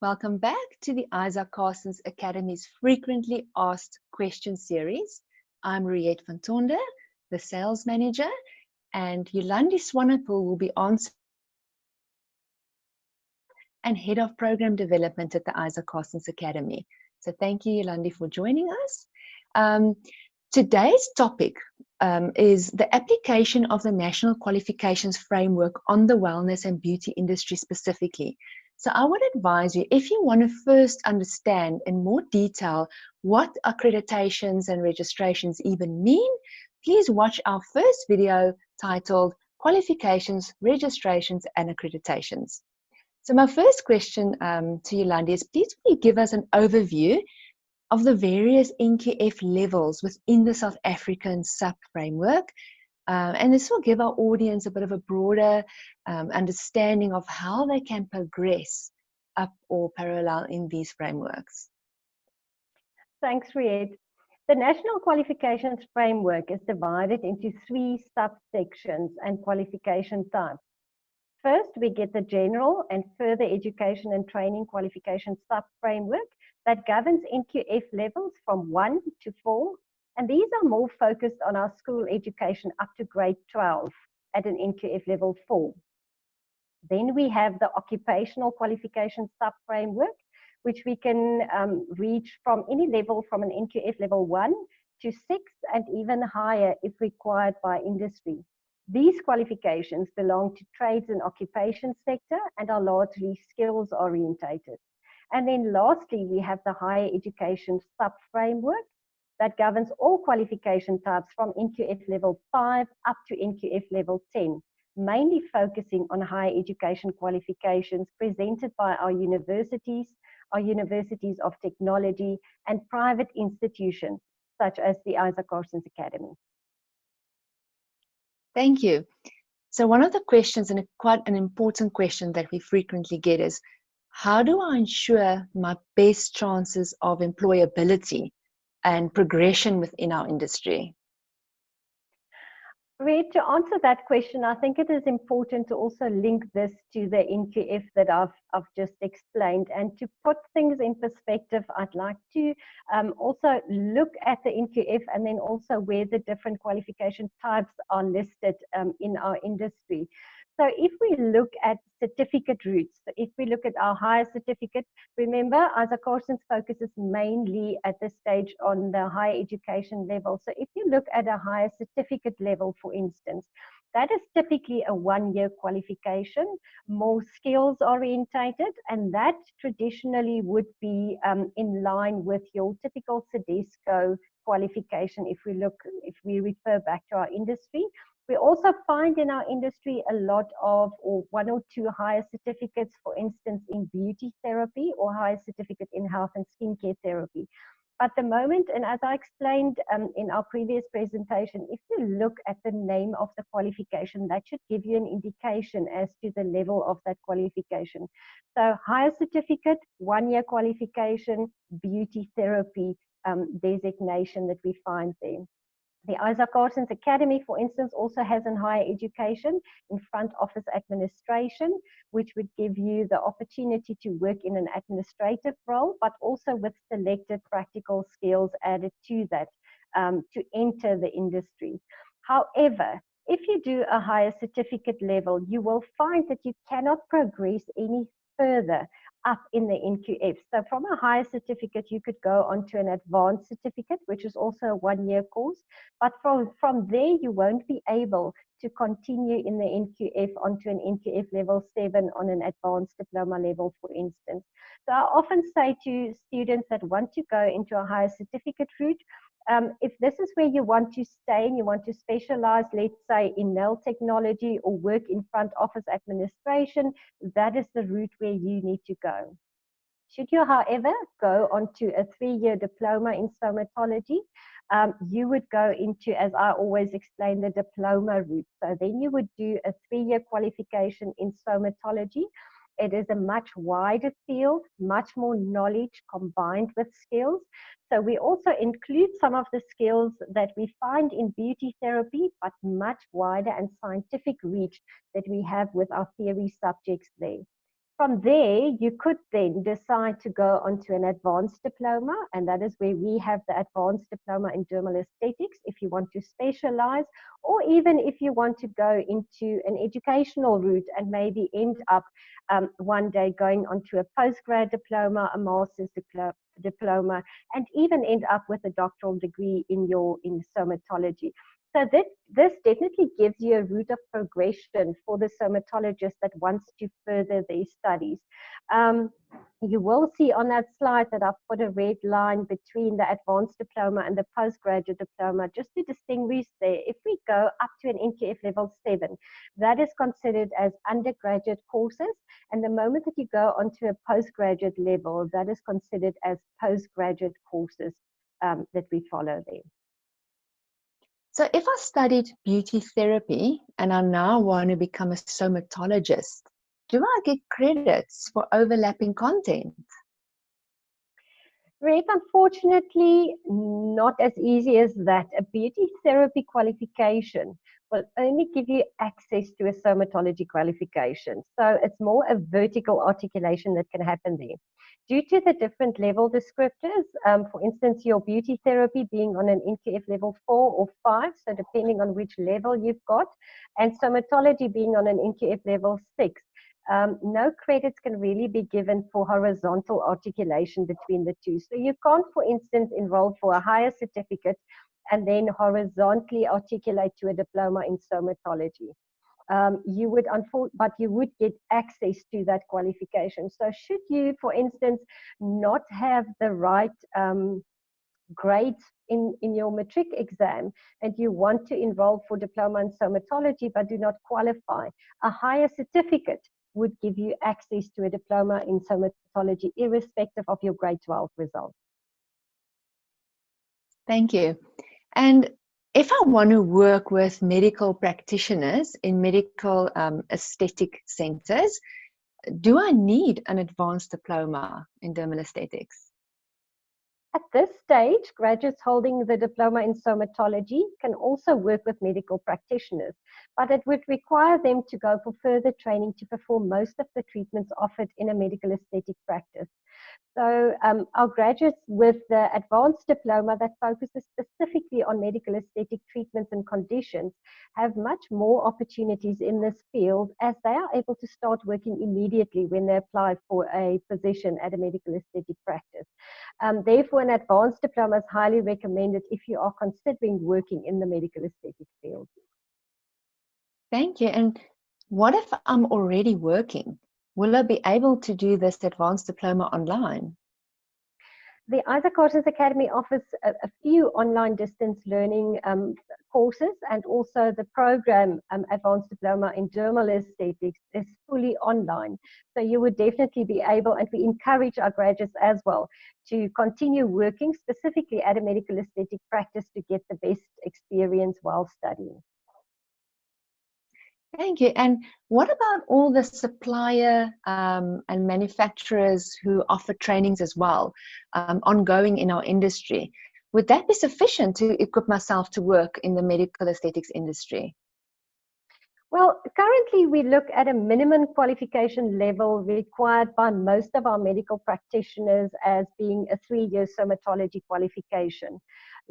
Welcome back to the Isa Carstens Academy's Frequently Asked Questions series. I'm Riette van Tonder, the sales manager, and Yolandi Swanepoel will be answering and head of program development at the Isa Carstens Academy. So thank you, Yolandi, for joining us. Today's topic is the application of the National Qualifications Framework on the wellness and beauty industry specifically. So I would advise you, if you want to first understand in more detail what accreditations and registrations even mean, please watch our first video titled Qualifications, Registrations and Accreditations. So my first question to Yolandi is, please will you give us an overview of the various NQF levels within the South African SAP framework? And this will give our audience a bit of a broader understanding of how they can progress up or parallel in these frameworks. Thanks, Riette. The National Qualifications Framework is divided into 3 subsections and qualification types. First, we get the General and Further Education and Training Qualification Sub-Framework that governs NQF levels from 1 to 4, and these are more focused on our school education up to grade 12 at an NQF level 4. Then we have the Occupational Qualification Sub-Framework, which we can reach from any level from an NQF level 1 to 6 and even higher if required by industry. These qualifications belong to trades and occupation sector and are largely skills orientated. And then lastly, we have the Higher Education Sub-Framework that governs all qualification types from NQF level 5 up to NQF level 10, mainly focusing on higher education qualifications presented by our universities of technology, and private institutions such as the Isa Carstens Academy. Thank you. So one of the questions, and quite an important question that we frequently get, is how do I ensure my best chances of employability and progression within our industry? Riette, to answer that question, I think it is important to also link this to the NQF that I've just explained. And to put things in perspective, I'd like to also look at the NQF and then also where the different qualification types are listed in our industry. So if we look at certificate routes, if we look at our higher certificate, remember, Isa Carstens focuses mainly at this stage on the higher education level. So if you look at a higher certificate level, for instance, that is typically a 1-year qualification, more skills orientated, and that traditionally would be in line with your typical CEDESCO qualification if we refer back to our industry. We also find in our industry a lot of, or 1 or 2 higher certificates, for instance, in beauty therapy or higher certificate in health and skincare therapy. At the moment, and as I explained in our previous presentation, if you look at the name of the qualification, that should give you an indication as to the level of that qualification. So higher certificate, 1-year qualification, beauty therapy designation that we find there. The Isa Carstens Academy, for instance, also has in higher education in front office administration, which would give you the opportunity to work in an administrative role, but also with selected practical skills added to that to enter the industry. However, if you do a higher certificate level, you will find that you cannot progress any further up in the NQF. So from a higher certificate, you could go on to an advanced certificate, which is also a 1-year course. But from there, you won't be able to continue in the NQF onto an NQF level 7 on an advanced diploma level, for instance. So I often say to students that want to go into a higher certificate route, if this is where you want to stay and you want to specialize, let's say in nail technology or work in front office administration, that is the route where you need to go. Should you, however, go on to a 3-year diploma in somatology, you would go into, as I always explain, the diploma route. So then you would do a 3-year qualification in somatology. It is a much wider field, much more knowledge combined with skills. So we also include some of the skills that we find in beauty therapy, but much wider and scientific reach that we have with our theory subjects there. From there, you could then decide to go onto an advanced diploma, and that is where we have the advanced diploma in dermal aesthetics if you want to specialize, or even if you want to go into an educational route and maybe end up one day going onto a postgrad diploma, a master's diploma, and even end up with a doctoral degree in somatology. So this definitely gives you a route of progression for the somatologist that wants to further their studies. You will see on that slide that I've put a red line between the advanced diploma and the postgraduate diploma, just to distinguish there. If we go up to an NQF level 7, that is considered as undergraduate courses. And the moment that you go onto a postgraduate level, that is considered as postgraduate courses that we follow there. So if I studied beauty therapy and I now want to become a somatologist, do I get credits for overlapping content? Right, unfortunately, not as easy as that. A beauty therapy qualification will only give you access to a somatology qualification. So it's more a vertical articulation that can happen there. Due to the different level descriptors, for instance, your beauty therapy being on an NQF level 4 or 5, so depending on which level you've got, and somatology being on an NQF level 6, no credits can really be given for horizontal articulation between the two. So you can't, for instance, enroll for a higher certificate and then horizontally articulate to a diploma in somatology. But you would get access to that qualification. So should you, for instance, not have the right grades in your matric exam and you want to enroll for diploma in somatology but do not qualify, a higher certificate would give you access to a diploma in somatology irrespective of your grade 12 results. Thank you. And if I want to work with medical practitioners in medical aesthetic centers, do I need an advanced diploma in dermal aesthetics? At this stage, graduates holding the diploma in somatology can also work with medical practitioners, but it would require them to go for further training to perform most of the treatments offered in a medical aesthetic practice. So our graduates with the advanced diploma that focuses specifically on medical aesthetic treatments and conditions have much more opportunities in this field, as they are able to start working immediately when they apply for a position at a medical aesthetic practice. Therefore, an advanced diploma is highly recommended if you are considering working in the medical aesthetic field. Thank you. And what if I'm already working? Will I be able to do this advanced diploma online? The Isa Carstens Academy offers a few online distance learning courses, and also the program Advanced Diploma in Dermal Aesthetics is fully online. So you would definitely be able, and we encourage our graduates as well, to continue working specifically at a medical aesthetic practice to get the best experience while studying. Thank you. And what about all the supplier and manufacturers who offer trainings as well, ongoing in our industry? Would that be sufficient to equip myself to work in the medical aesthetics industry? Well, currently we look at a minimum qualification level required by most of our medical practitioners as being a 3-year somatology qualification.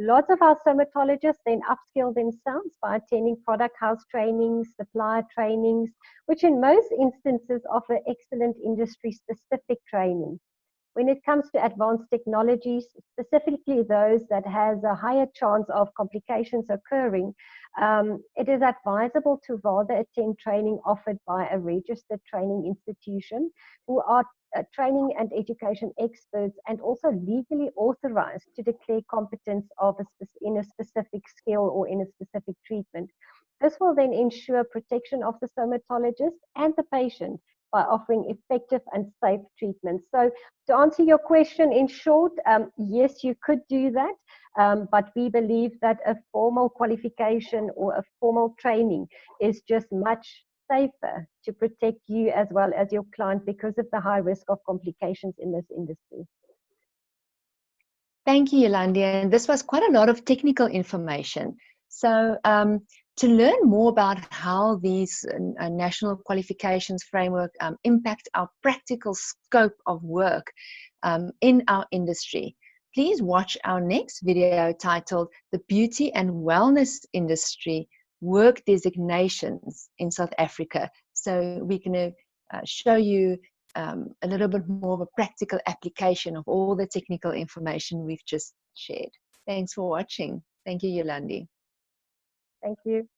Lots of our somatologists then upskill themselves by attending product house trainings, supplier trainings, which in most instances offer excellent industry-specific training. When it comes to advanced technologies, specifically those that has a higher chance of complications occurring, it is advisable to rather attend training offered by a registered training institution who are training and education experts and also legally authorized to declare competence in a specific skill or in a specific treatment. This will then ensure protection of the somatologist and the patient by offering effective and safe treatment. So to answer your question in short, yes, you could do that, but we believe that a formal qualification or a formal training is just much safer to protect you as well as your client because of the high risk of complications in this industry. Thank you, Yolandi. And this was quite a lot of technical information. So To learn more about how these National Qualifications Framework impact our practical scope of work in our industry, please watch our next video titled The Beauty and Wellness Industry Work Designations in South Africa. So we're going to show you a little bit more of a practical application of all the technical information we've just shared. Thanks for watching. Thank you, Yolandi. Thank you.